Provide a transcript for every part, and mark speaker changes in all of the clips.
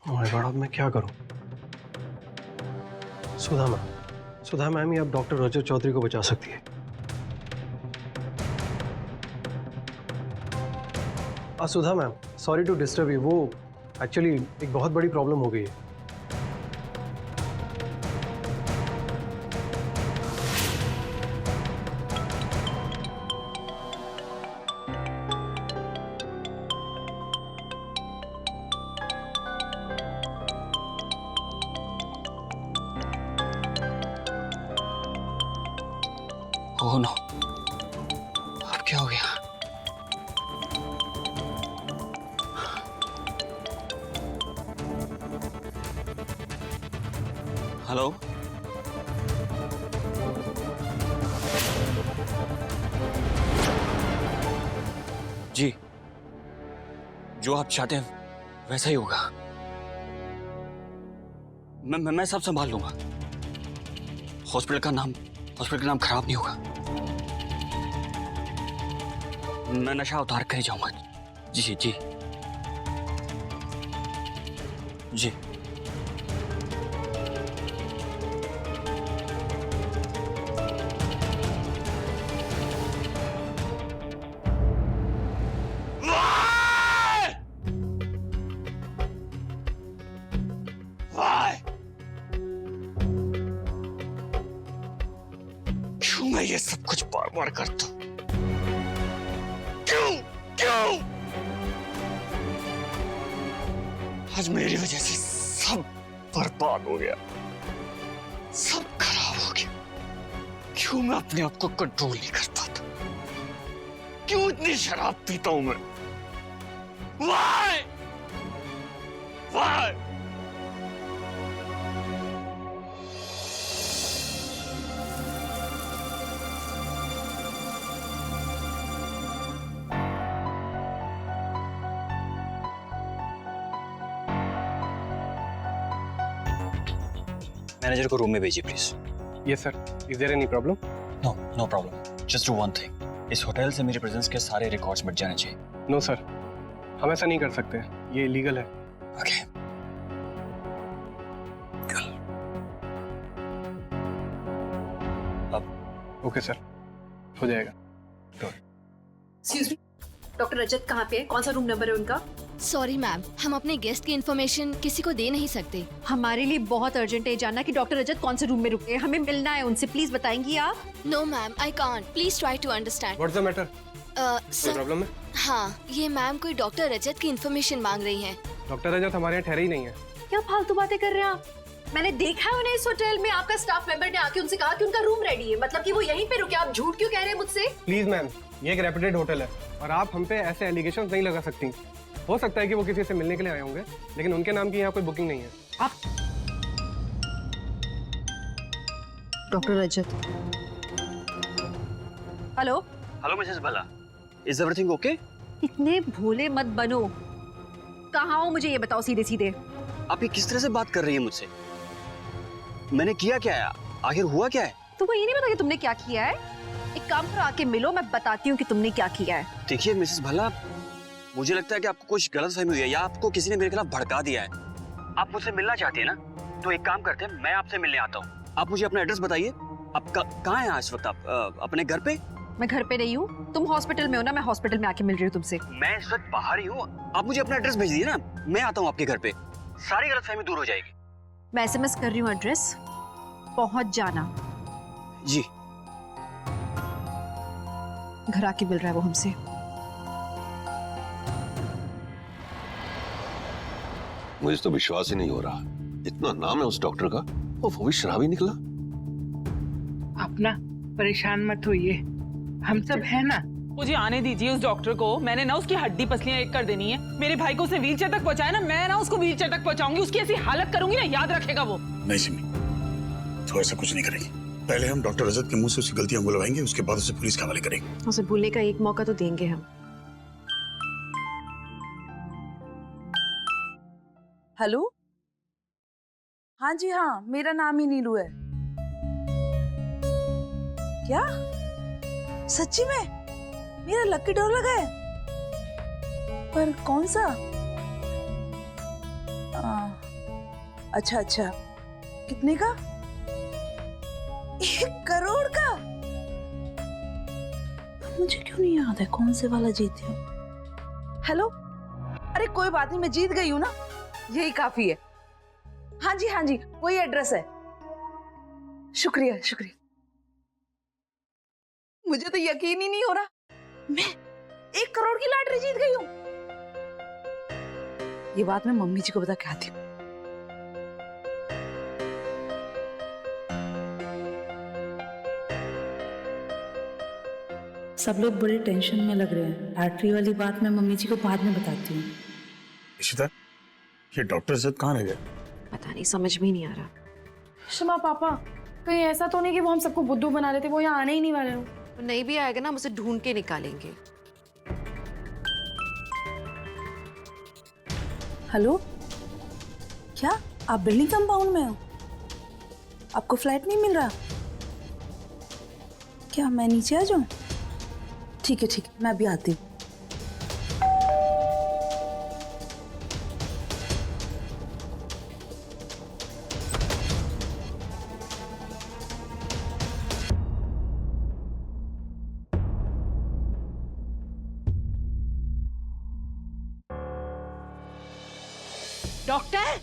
Speaker 1: My God, अब मैं क्या करूं? सुधा मैम ही अब डॉक्टर रजत चौधरी को बचा सकती है। Sudha ma'am, sorry to disturb you, वो एक्चुअली एक बहुत बड़ी प्रॉब्लम हो गई है।
Speaker 2: ओह नो, अब क्या हो गया? हेलो, जी, जो आप चाहते हैं वैसा ही होगा। मैं सब संभाल लूंगा। हॉस्पिटल का नाम खराब नहीं होगा। मैं नशा उतार कर ही जाऊंगा। जी जी जी। क्यों मैं ये सब कुछ बार बार करता हूं? क्यों क्यों? आज मेरी वजह से सब बर्बाद हो गया, सब खराब हो गया। क्यों मैं अपने आप को कंट्रोल नहीं कर पाता? क्यों इतनी शराब पीता हूं मैं? Why? Why? मैनेजर को रूम में भेजिए please.
Speaker 1: Yes sir, is there any problem?
Speaker 2: No problem, just do one thing. इस होटल से मेरी प्रेजेंस के सारे रिकॉर्ड्स मिट जाने चाहिए।
Speaker 1: नो सर, हम ऐसा नहीं कर सकते, ये इलीगल है।
Speaker 2: ओके।
Speaker 1: ओके सर, हो जाएगा।
Speaker 3: एक्सक्यूज मी, डॉक्टर रजत कहाँ पे है? कौन सा रूम नंबर है उनका?
Speaker 4: सॉरी मैम, हम अपने गेस्ट की इन्फॉर्मेशन किसी को दे नहीं सकते।
Speaker 3: हमारे लिए बहुत अर्जेंट है जानना कि डॉक्टर रजत कौन से रूम में रुके हैं। हमें मिलना है उनसे, प्लीज बताएंगी आप?
Speaker 4: No ma'am, I can't, please try to understand.
Speaker 1: What's the matter? कोई
Speaker 4: सर,
Speaker 1: प्रॉब्लम है?
Speaker 4: हाँ, ये मैम कोई डॉक्टर रजत की इन्फॉर्मेशन मांग रही हैं।
Speaker 1: डॉक्टर रजत हमारे यहाँ ठहरे ही नहीं है।
Speaker 3: क्या फालतू बातें कर रहे हैं आप? मैंने देखा है उन्हें इस होटल में। आपका स्टाफ मेंबर ने आके उनसे कहा कि उनका रूम रेडी है, मतलब कि वो यहीं पे रुके। आप झूठ क्यों कह रहे हैं मुझसे?
Speaker 1: प्लीज मैम, ये एक रेपुटेड होटल है और आप हम पे ऐसे एलिगेशंस नहीं लगा सकती। हो सकता है कि वो किसी से मिलने के लिए आए होंगे, लेकिन उनके नाम की यहाँ कोई बुकिंग नहीं है।
Speaker 3: आप डॉक्टर रजत। हेलो
Speaker 2: हेलो मिसेस भला, इज एवरीथिंग ओके?
Speaker 3: इतने भोले मत बनो। कहाँ हो मुझे ये बताओ सीधे सीधे।
Speaker 2: आप ये किस तरह से बात कर रही है मुझसे? मैंने किया क्या है? आखिर हुआ क्या है?
Speaker 3: तुमको ये नहीं पता कि तुमने क्या किया है? एक काम करो, आके मिलो, मैं बताती हूँ कि तुमने क्या किया है।
Speaker 2: देखिए मिसेस भला, मुझे लगता है कि आपको कुछ गलतफहमी हुई है या आपको किसी ने मेरे खिलाफ भड़का दिया है। आप मुझसे मिलना चाहती है ना, तो एक काम करते हैं, मैं आपसे मिलने आता हूँ। आप मुझे अपना एड्रेस बताइए। आप कहाँ हैं इस वक्त? आप अपने घर पे?
Speaker 3: मैं घर पे नहीं हूँ, तुम हॉस्पिटल में हो ना। मैं हॉस्पिटल में आके मिल रही हूँ तुमसे।
Speaker 2: मैं इस वक्त बाहर ही हूँ। आप मुझे अपना एड्रेस भेज दीजिए ना, मैं आता हूँ आपके घर पे। सारी गलतफहमी दूर हो जाएगी।
Speaker 3: मैं SMS कर रही हूँ एड्रेस, पहुंच जाना।
Speaker 2: जी।
Speaker 3: घर आके मिल रहा है वो हमसे।
Speaker 5: मुझे तो विश्वास ही नहीं हो रहा, इतना नाम है उस डॉक्टर का, वो भी शराबी निकला।
Speaker 6: अपना परेशान मत होइए, हम सब है ना।
Speaker 7: मुझे आने दीजिए उस डॉक्टर को। मैंने ना उसकी हड्डी पसलियां एक कर देनी है। मेरे भाई को उसने व्हीलचेयर तक पहुंचाया ना, मैं ना उसको व्हीलचेयर तक पहुंचाऊंगी। उसकी ऐसी हालत करूंगी ना, याद रखेगा वो।
Speaker 8: नहीं सिमी, तो ऐसा कुछ नहीं करेगी। पहले हम डॉक्टर रजत के मुंह से उसकी गलतियां बुलवाएंगे, उसके बाद उसे पुलिस के हवाले करेंगे।
Speaker 3: उसे भूलने का एक मौका तो देंगे हम।
Speaker 9: हेलो, हाँ जी हाँ, मेरा नाम ही नीलू है। क्या सच्ची में मेरा लकी ड्रॉ लगा है? पर कौन सा? अच्छा अच्छा, कितने का? 1 करोड़ का? मुझे क्यों नहीं याद है कौन से वाला जीती हूँ। हेलो, अरे कोई बात नहीं, मैं जीत गई हूँ ना, यही काफी है। हाँ जी, वही एड्रेस है। शुक्रिया शुक्रिया। मुझे तो यकीन ही नहीं हो रहा, मैं 1 करोड़ की लॉटरी जीत गई हूँ। ये बात मैं मम्मी जी को बता के आती हूँ।
Speaker 10: सब लोग बड़े टेंशन में लग रहे हैं। लॉटरी वाली बात मैं मम्मी जी को बाद में बताती हूँ।
Speaker 8: इशिता, ये डॉक्टर इज्जत कहाँ रह गए?
Speaker 3: पता नहीं, समझ में ही नहीं आ रहा।
Speaker 11: शमा पापा, कहीं ऐसा तो नहीं कि वो हम सबको बुद्धू बना रहे थे, वो यहाँ आने ही नहीं वाले हो।
Speaker 3: वो नहीं भी आएगा ना, हम उसे ढूंढ के निकालेंगे।
Speaker 9: हेलो, क्या आप बिल्डिंग कंपाउंड में हो? आपको फ्लैट नहीं मिल रहा? क्या मैं नीचे आ जाऊं? ठीक है, मैं अभी आती हूँ।
Speaker 7: डॉक्टर,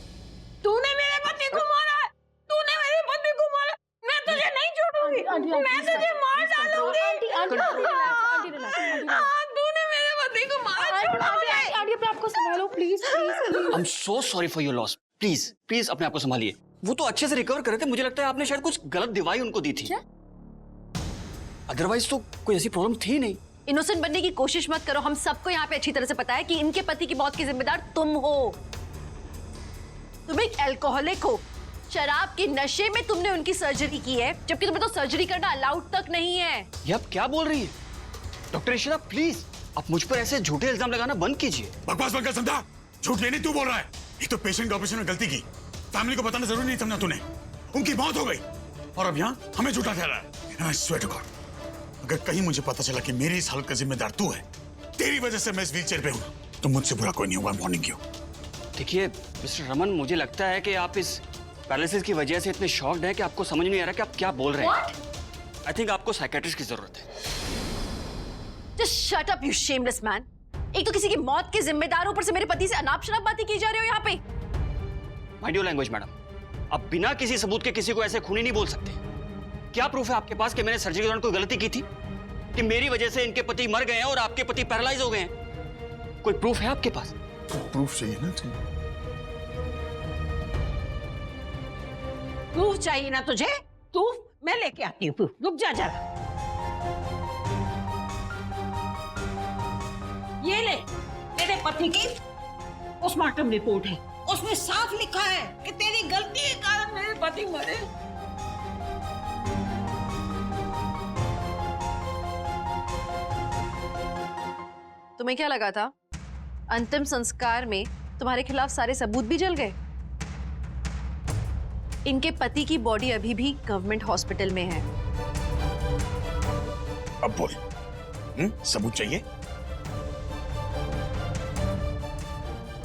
Speaker 7: तूने मेरे पति को मारा है, तूने मेरे पति को मारा। मैं तुझे नहीं छोड़ूंगी, मैं तुझे मार डालूंगी। तूने मेरे पति को मारा।
Speaker 11: आंटी अपने आप को संभालो please please.
Speaker 2: I am so sorry for your loss. Please please अपने आप को संभालिए। वो तो अच्छे से रिकवर कर रहे थे, मुझे लगता है आपने शायद कुछ गलत दवाई उनको दी थी। अदरवाइज तो कोई ऐसी प्रॉब्लम थी नहीं।
Speaker 3: इनोसेंट बनने की कोशिश मत करो। हम सबको यहाँ पे अच्छी तरह से पता है कि इनके पति की मौत की जिम्मेदार तुम हो। तुम एक अल्कोहलिक हो, शराब के नशे में तुमने उनकी सर्जरी की है, जबकि तुम्हें तो सर्जरी करना अलाउड तक नहीं है।
Speaker 2: ये आप क्या बोल रही है? डॉक्टर इशिता प्लीज आप मुझ पर ऐसे झूठे इल्जाम लगाना बंद कीजिए।
Speaker 8: बकवास बंद कर, समझा? झूठ नहीं तू बोल रहा है। एक तो पेशेंट के ऑपरेशन में गलती की, फैमिली को बताना जरूरी नहीं समझा तूने। उनकी मौत हो गई और अब यहाँ हमें झूठा ठहरा है। And I swear to God, अगर कहीं मुझे पता चला कि मेरी इस हालत का जिम्मेदार तू है, तेरी वजह से मैं इस व्हीलचेयर पे हूँ, तो मुझसे बुरा कोई नहीं होगा। Morning you.
Speaker 2: देखिए मिस्टर रमन, मुझे लगता है कि आप इस पैरालिसिस की वजह से इतने शॉक्ड हैं कि आपको समझ नहीं आ रहा कि आप क्या बोल रहे हैं। आई थिंक आपको साइकियाट्रिस्ट की जरूरत है।
Speaker 3: Just shut up, you shameless man. एक तो किसी की मौत के जिम्मेदार, ऊपर से मेरे पति से अनाप शनाप बातें की जा रही हो यहाँ पे।
Speaker 2: Mind your language madam. आप बिना किसी सबूत के किसी को ऐसे खूनी नहीं बोल सकते। क्या प्रूफ है आपके पास कि मैंने सर्जरी के दौरान कोई गलती की थी, कि मेरी वजह से इनके पति मर गए हैं और आपके पति पैरालाइज हो गए हैं? कोई प्रूफ है आपके पास?
Speaker 8: प्रूफ चाहिए ना तुम्हें?
Speaker 7: प्रूफ चाहिए ना तुझे? प्रूफ मैं लेके आती हूँ। रुक जा जरा। ये ले, तेरे पति की पोस्टमार्टम रिपोर्ट है। उसमें साफ लिखा है कि तेरी गलती के कारण मेरे पति मरे।
Speaker 3: तुम्हें क्या लगा था अंतिम संस्कार में तुम्हारे खिलाफ सारे सबूत भी जल गए? इनके पति की बॉडी अभी भी गवर्नमेंट हॉस्पिटल में है।
Speaker 8: अब बोल, सबूत चाहिए?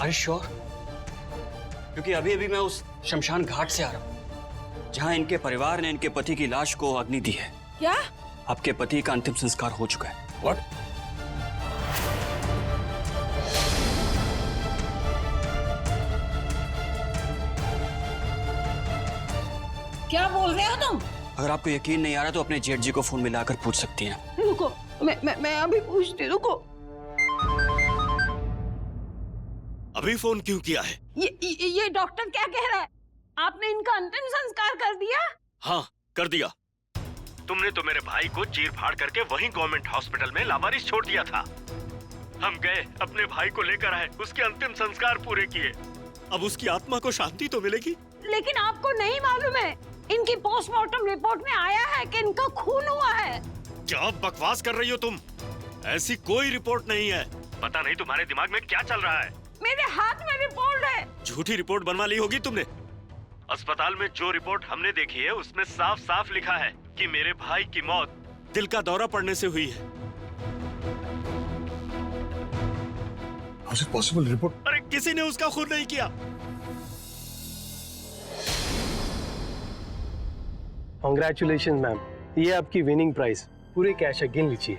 Speaker 2: Are you sure? क्योंकि अभी अभी मैं उस शमशान घाट से आ रहा हूँ जहाँ इनके परिवार ने इनके पति की लाश को अग्नि दी है।
Speaker 7: क्या?
Speaker 2: आपके पति का अंतिम संस्कार हो चुका है।
Speaker 8: What?
Speaker 7: क्या बोल रहे हो तुम?
Speaker 2: अगर आपको यकीन नहीं आ रहा तो अपने जेठ जी को फोन मिलाकर पूछ सकती हैं।
Speaker 7: रुको, मैं अभी पूछती। रुको।
Speaker 8: अभी फोन क्यों किया है?
Speaker 7: ये डॉक्टर क्या कह रहा है? आपने इनका अंतिम संस्कार कर दिया?
Speaker 12: हाँ, कर दिया। तुमने तो मेरे भाई को चीर फाड़ करके वहीं गवर्नमेंट हॉस्पिटल में लावारिस छोड़ दिया था। हम गए, अपने भाई को लेकर आए, उसके अंतिम संस्कार पूरे किए। अब उसकी आत्मा को शांति तो मिलेगी।
Speaker 7: लेकिन आपको नहीं मालूम है, इनकी पोस्टमार्टम रिपोर्ट में आया है कि इनका खून हुआ है।
Speaker 12: क्या बकवास कर रही हो तुम? ऐसी कोई रिपोर्ट नहीं है। पता नहीं तुम्हारे दिमाग में क्या चल रहा है।
Speaker 7: मेरे हाथ में रिपोर्ट है।
Speaker 12: झूठी रिपोर्ट बनवा ली होगी तुमने। अस्पताल में जो रिपोर्ट हमने देखी है उसमें साफ साफ लिखा है कि मेरे भाई की मौत दिल का दौरा पड़ने से हुई है।
Speaker 8: How is it possible? Report?
Speaker 12: अरे किसी ने उसका खून नहीं किया।
Speaker 1: कॉन्ग्रेचुलेशन मैम, ये आपकी विनिंग प्राइस, पूरे कैश है, गिन लीजिए।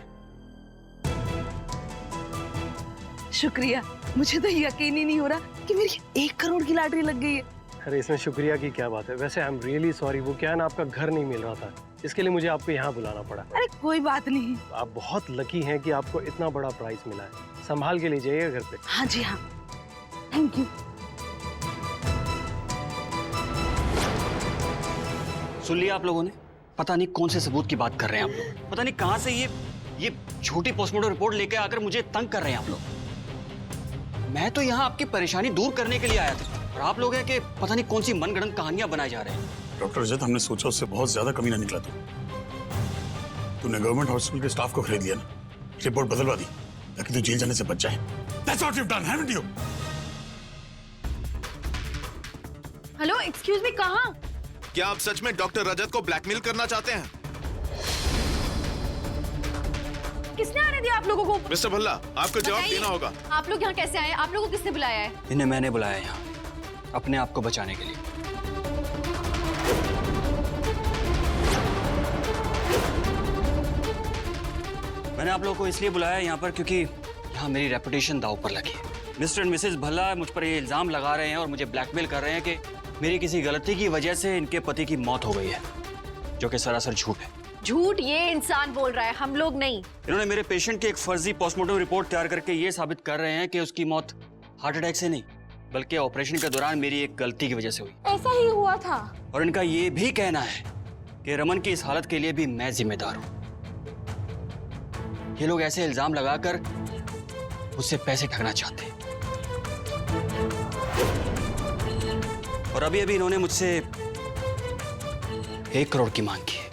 Speaker 9: शुक्रिया, मुझे तो यकीन ही नहीं हो रहा कि मेरी 1 करोड़ की लॉटरी लग गई है।
Speaker 1: अरे इसमें शुक्रिया की क्या बात है। वैसे आई एम रियली सॉरी, वो क्या है ना, आपका घर नहीं मिल रहा था, इसके लिए मुझे आपको यहाँ बुलाना पड़ा।
Speaker 9: अरे कोई बात नहीं।
Speaker 1: आप बहुत लकी हैं कि आपको इतना बड़ा प्राइज मिला है। संभाल के ले जाइएगा घर पे।
Speaker 9: हाँ जी हाँ, थैंक यू।
Speaker 2: सुन लिया आप लोगों ने? पता नहीं कौन से सबूत की बात कर रहे हैं आप लोग, पता नहीं कहां से ये झूठी पोस्टमार्टम रिपोर्ट लेके आकर मुझे तंग कर रहे हैं आप लोग। मैं तो यहाँ आपकी परेशानी दूर करने के लिए आया था, और आप लोग हैं कि पता नहीं कौन सी मनगढ़ंत कहानियां बनाए जा रहे हैं।
Speaker 8: डॉक्टर रजत, हमने सोचा उससे बहुत ज्यादा कमी ना निकला तूने गवर्नमेंट हॉस्पिटल के स्टाफ को खरीद लिया ना, रिपोर्ट बदलवा दी ताकि तू जेल जाने से बच जाए। That's what you've done, haven't you?
Speaker 3: Hello, excuse me, कहाँ?
Speaker 13: क्या आप सच में डॉक्टर रजत को ब्लैकमेल करना चाहते हैं?
Speaker 3: किसने आने दिया आप लोगों को?
Speaker 13: मिस्टर भल्ला, आपको जवाब देना होगा।
Speaker 3: आप लोग यहाँ कैसे आए? आप लोगों को किसने बुलाया है?
Speaker 2: इन्हें मैंने बुलाया यहाँ अपने आप को बचाने के लिए। मैंने आप लोगों को इसलिए बुलाया यहाँ पर क्योंकि यहाँ मेरी रेपुटेशन दांव पर लगी है। मिस्टर एंड मिसेस भल्ला मुझ पर ये इल्जाम लगा रहे हैं और मुझे ब्लैकमेल कर रहे हैं कि मेरी किसी गलती की वजह से इनके पति की मौत हो गई है, जो कि सरासर झूठ है।
Speaker 3: झूठ ये इंसान बोल रहा है, हम लोग नहीं।
Speaker 2: इन्होंने मेरे पेशेंट की एक फर्जी पोस्टमार्टम रिपोर्ट तैयार करके ये साबित कर रहे हैं कि उसकी मौत हार्ट अटैक से नहीं, बल्कि ऑपरेशन के दौरान मेरी एक गलती की वजह से हुई।
Speaker 11: ऐसा ही हुआ था।
Speaker 2: और इनका ये भी कहना है कि रमन की इस हालत के लिए भी मैं जिम्मेदार हूं। ये लोग ऐसे इल्जाम लगाकर मुझसे पैसे ठगना चाहते हैं, और अभी अभी इन्होंने मुझसे 1 करोड़ की मांग की है।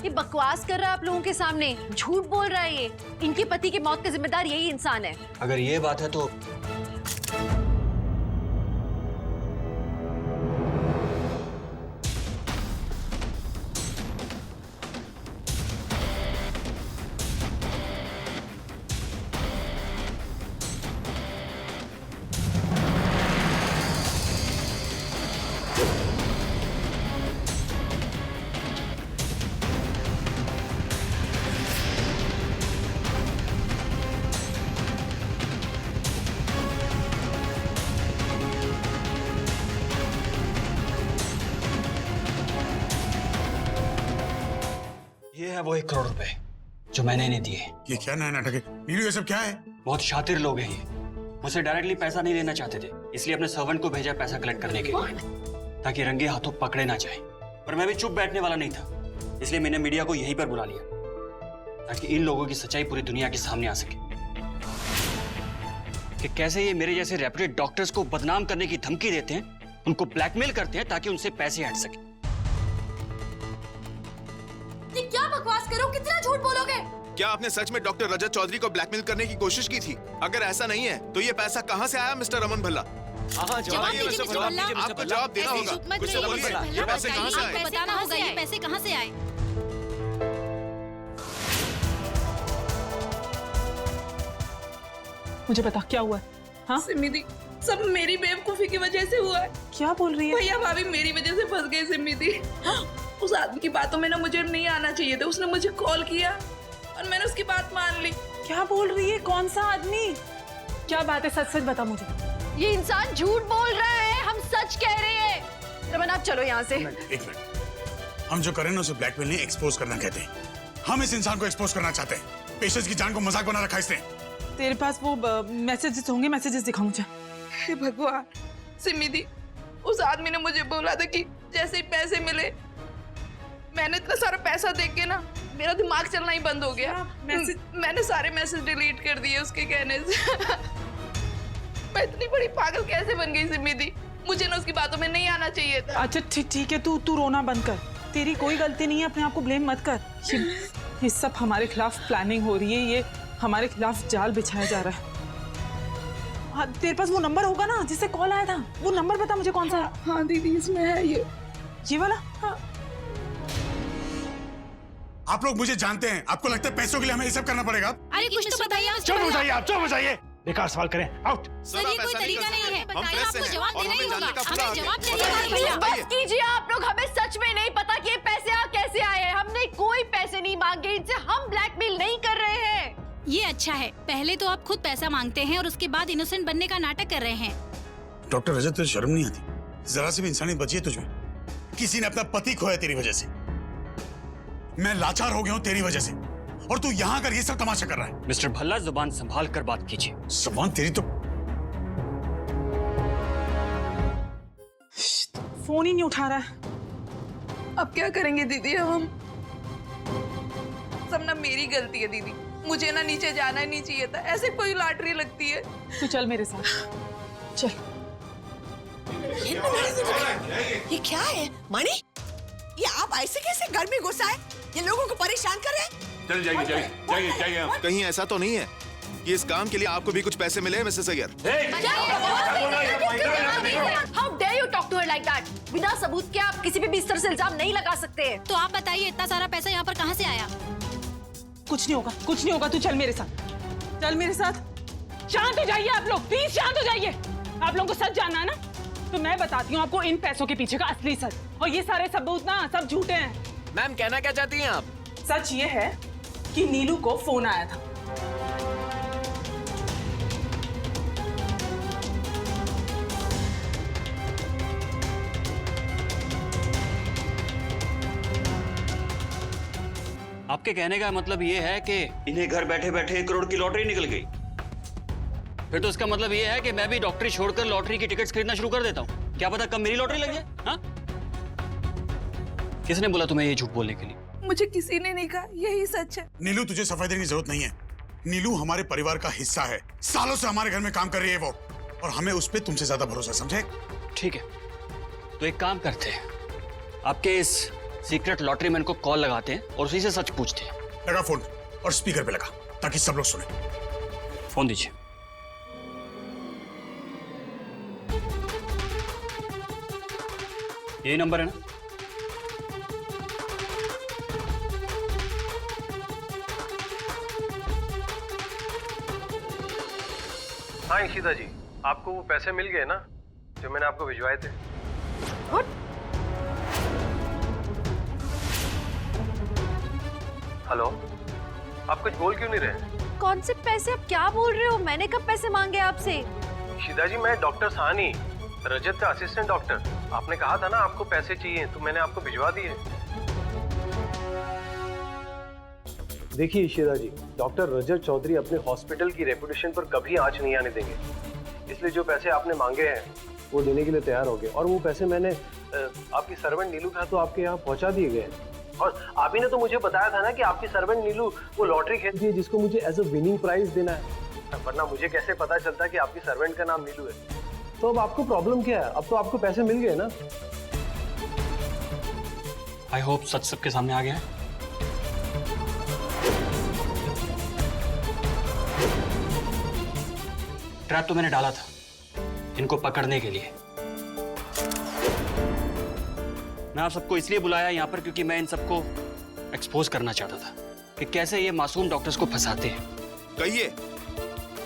Speaker 3: ये बकवास कर रहा है आप लोगों के सामने, झूठ बोल रहा है ये। इनके पति की मौत का जिम्मेदार यही इंसान है।
Speaker 2: अगर ये बात है तो ये है वो 1 करोड़ रुपए जो मैंने इन्हें दिए।
Speaker 8: ये क्या नया नाटक है नीरू? ये सब क्या है?
Speaker 2: बहुत शातिर लोग हैं ये, मुझसे डायरेक्टली पैसा नहीं लेना चाहते थे, इसलिए अपने सर्वेंट को भेजा पैसा कलेक्ट करने के लिए, ताकि रंगे हाथों पकड़े ना जाए। पर मैं भी चुप बैठने वाला नहीं था, इसलिए मैंने मीडिया को यहीं पर बुला लिया, ताकि इन लोगों की सच्चाई पूरी दुनिया के सामने आ सके कि कैसे ये मेरे जैसे रेप्यूटेड डॉक्टर्स को बदनाम करने की धमकी देते हैं, उनको ब्लैकमेल करते हैं ताकि उनसे पैसे हट सके।
Speaker 3: ये क्या बकवास करो, कितना झूठ बोलोगे?
Speaker 13: क्या आपने सच में डॉक्टर रजत चौधरी को ब्लैकमेल करने की कोशिश की थी? अगर ऐसा नहीं है तो ये पैसा कहाँ से आया मिस्टर रमन भल्ला?
Speaker 3: जवाब दीजिए मिस्टर भल्ला।
Speaker 13: आपको जवाब देना होगा। कुछ तो बोलिए, ये पैसे कहाँ से आए?
Speaker 3: बताना होगा ये पैसे कहाँ से आए।
Speaker 11: मुझे बता क्या हुआ है? हाँ
Speaker 9: सिमी, सब मेरी बेवकूफी की वजह से हुआ है।
Speaker 11: क्या बोल रही है?
Speaker 9: भैया भाभी मेरी वजह से फंस गए सिमी। उस आदमी की बातों में ना मुझे नहीं आना चाहिए था। उसने मुझे कॉल किया और मैंने उसकी बात मान ली।
Speaker 11: क्या बोल रही है? कौन सा आदमी? क्या बात है? सच सच बता मुझे।
Speaker 3: ये इंसान झूठ बोल रहा है, हम सच कह रहे हैं। रमन आप चलो यहाँ से।
Speaker 8: एक मिनट, हम जो करें ना उसे ब्लैकमेल नहीं, एक्सपोज करना कहते हैं। हम इस इंसान को एक्सपोज करना चाहते हैं। पेशेंट्स की जान को मजाक बना रखा इसने।
Speaker 11: तेरे पास वो मैसेजेस होंगे, मैसेजेस दिखा मुझे।
Speaker 9: हे भगवान सिमी, उस आदमी ने मुझे बोला था कि जैसे ही पैसे मिले, मैंने इतना सारा पैसा देख के ना मेरा दिमाग चलना ही बंद हो गया। मैंने सारे मैसेज डिलीट कर दिए उसके कहने से। मैं इतनी बड़ी पागल कैसे बन गई सिमी? मुझे ना उसकी बातों में नहीं आना चाहिए था।
Speaker 11: अच्छा ठीक है, तू रोना बंद कर। तेरी कोई गलती नहीं है, अपने आप को ब्लेम मत कर। ये सब हमारे खिलाफ प्लानिंग हो रही है, ये हमारे खिलाफ जाल बिछाया जा रहा है। हाँ, तेरे पास वो नंबर होगा ना जिससे कॉल आया था? वो नंबर बता मुझे कौन सा है।
Speaker 9: हाँ दीदी, इसमें है ये
Speaker 11: वाला। हाँ।
Speaker 8: आप लोग मुझे जानते हैं, आपको लगता है पैसों के लिए हमें ये सब करना पड़ेगा?
Speaker 3: अरे कुछ तो बताइए।
Speaker 8: चुप हो जाइए आप, चुप हो जाइए।
Speaker 12: बेकार सवाल करें। आउट।
Speaker 13: सर ये कोई तरीका नहीं है, हम प्रेस से हैं और हमें जानने का पूरा हक है।
Speaker 3: बस कीजिए आप लोग, हमें सच में नहीं पता कि ये पैसे कैसे आए हैं। हमने कोई पैसे नहीं मांगे इनसे, हम ब्लैकमेल नहीं कर रहे हैं।
Speaker 4: ये अच्छा है, पहले तो आप खुद पैसा मांगते हैं और उसके बाद इनोसेंट बनने का नाटक कर रहे हैं।
Speaker 8: डॉक्टर रजत, तुझे शर्म नहीं आती? जरा सी भी इंसानियत बची है तुझमें? किसी ने अपना पति खोया तेरी वजह से। मैं लाचार हो गया हूँ तेरी वजह से, और तू यहाँ कर ये सब तमाशा कर रहा है।
Speaker 12: मिस्टर भल्ला, जुबान संभाल कर बात कीजिए।
Speaker 8: जुबान तेरी तो।
Speaker 11: फोन ही नहीं उठा रहा है।
Speaker 9: अब क्या करेंगे दीदी हम? सब ना मेरी गलती है दीदी, मुझे ना नीचे जाना ही नहीं चाहिए था। ऐसे कोई लॉटरी लगती है।
Speaker 11: तू चल मेरे साथ, चल।
Speaker 7: ये क्या है मणि? ये आप ऐसे कैसे घर में घुस आए? ये लोगों को परेशान कर रहे हैं।
Speaker 13: चल जाइए। कहीं ऐसा तो नहीं है कि इस काम के लिए आपको भी कुछ पैसे मिले Mrs Iyer?
Speaker 3: How dare you talk to her like that? बिना सबूत के आप किसी भी स्तर से इल्जाम नहीं लगा सकते।
Speaker 4: तो आप बताइए, इतना सारा पैसा यहाँ पर कहाँ से आया?
Speaker 11: कुछ नहीं होगा, कुछ नहीं होगा। तू चल मेरे साथ, चल मेरे साथ। शांत हो जाइए आप लोग, प्लीज शांत हो जाइए। आप लोगों को सच जानना है ना, तो मैं बताती हूँ आपको इन पैसों के पीछे का असली सच। और ये सारे सबूत ना सब झूठे हैं।
Speaker 13: मैम कहना क्या चाहती हैं आप?
Speaker 11: सच ये है कि नीलू को फोन आया था।
Speaker 12: आपके कहने का मतलब ये है कि इन्हें घर बैठे बैठे 1 करोड़ की लॉटरी निकल गई। फिर तो इसका मतलब ये है कि मैं भी डॉक्टरी छोड़कर लॉटरी की टिकट्स खरीदना शुरू कर देता हूँ। क्या पता कब मेरी लॉटरी लग जाए। हाँ? किसने बोला तुम्हें ये झूठ बोलने के लिए?
Speaker 9: मुझे किसी ने नहीं कहा, यही सच है।
Speaker 8: नीलू, तुझे सफाई देने की जरूरत नहीं है। नीलू हमारे परिवार का हिस्सा है, सालों से हमारे घर में काम कर रही है वो, और हमें उस पे तुमसे ज्यादा भरोसा, समझे?
Speaker 12: ठीक है, तो एक काम करते हैं, आपके इस सीक्रेट लॉटरी मैन को कॉल लगाते हैं और उसी से सच पूछते हैं।
Speaker 8: लगा फोन, और स्पीकर पे लगा ताकि सब लोग सुने।
Speaker 12: फोन दीजिए। यही नंबर है ना?
Speaker 1: हाँ ईशिता जी, आपको वो पैसे मिल गए ना जो मैंने आपको भिजवाए थे? हेलो, आप कुछ बोल क्यों नहीं रहे?
Speaker 3: कौन से पैसे? आप क्या बोल रहे हो? मैंने कब पैसे मांगे आपसे?
Speaker 1: ईशिता जी, मैं डॉक्टर सानी, रजत का असिस्टेंट डॉक्टर। आपने कहा था ना आपको पैसे चाहिए, तो मैंने आपको भिजवा दिए। देखिए ईशिता जी, डॉक्टर रजत चौधरी अपने हॉस्पिटल की रेपुटेशन पर कभी आंच नहीं आने देंगे, इसलिए जो पैसे आपने मांगे हैं वो देने के लिए तैयार हो गए। और वो पैसे मैंने आपकी सर्वेंट नीलू का तो आपके यहाँ पहुँचा दिए गए हैं। और आप ही ने तो मुझे बताया था ना कि आपकी सर्वेंट नीलू वो लॉटरी खेलती है जिसको मुझे एज अ विनिंग प्राइज देना है, वरना मुझे कैसे पता चलता कि आपकी सर्वेंट का नाम नीलू है। तो अब आपको प्रॉब्लम क्या है? अब तो आपको पैसे मिल गए ना।
Speaker 12: आई होप सच सबके सामने आ गया है। ट्रैप तो मैंने डाला था इनको पकड़ने के लिए। मैं आप सबको इसलिए बुलाया यहाँ पर क्योंकि मैं इन सबको एक्सपोज करना चाहता था कि कैसे ये मासूम डॉक्टर्स को फंसाते हैं।
Speaker 13: कहिए,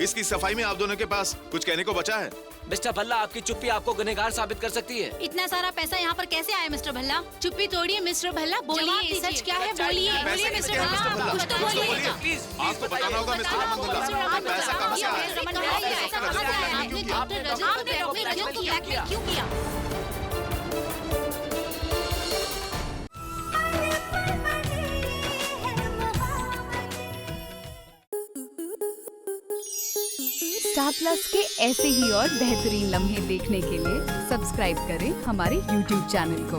Speaker 13: इसकी सफाई में आप दोनों के पास कुछ कहने को बचा है?
Speaker 14: मिस्टर भल्ला, आपकी चुप्पी आपको गुनहगार साबित कर सकती है।
Speaker 4: इतना सारा पैसा यहाँ पर कैसे आया मिस्टर भल्ला? चुप्पी तोड़िए मिस्टर भल्ला, बोलिए सच क्या है? बोलिए बोलिए मिस्टर भल्ला, कुछ तो बोलिए।
Speaker 13: प्लीज आपको बताना होगा मिस्टर रमन भल्ला, पैसा कहाँ से आया?
Speaker 4: आपने डॉक्टर रजत को ब्लैकमेल क्यों किया?
Speaker 15: स्टार प्लस के ऐसे ही और बेहतरीन लम्हे देखने के लिए सब्सक्राइब करें हमारे YouTube चैनल को।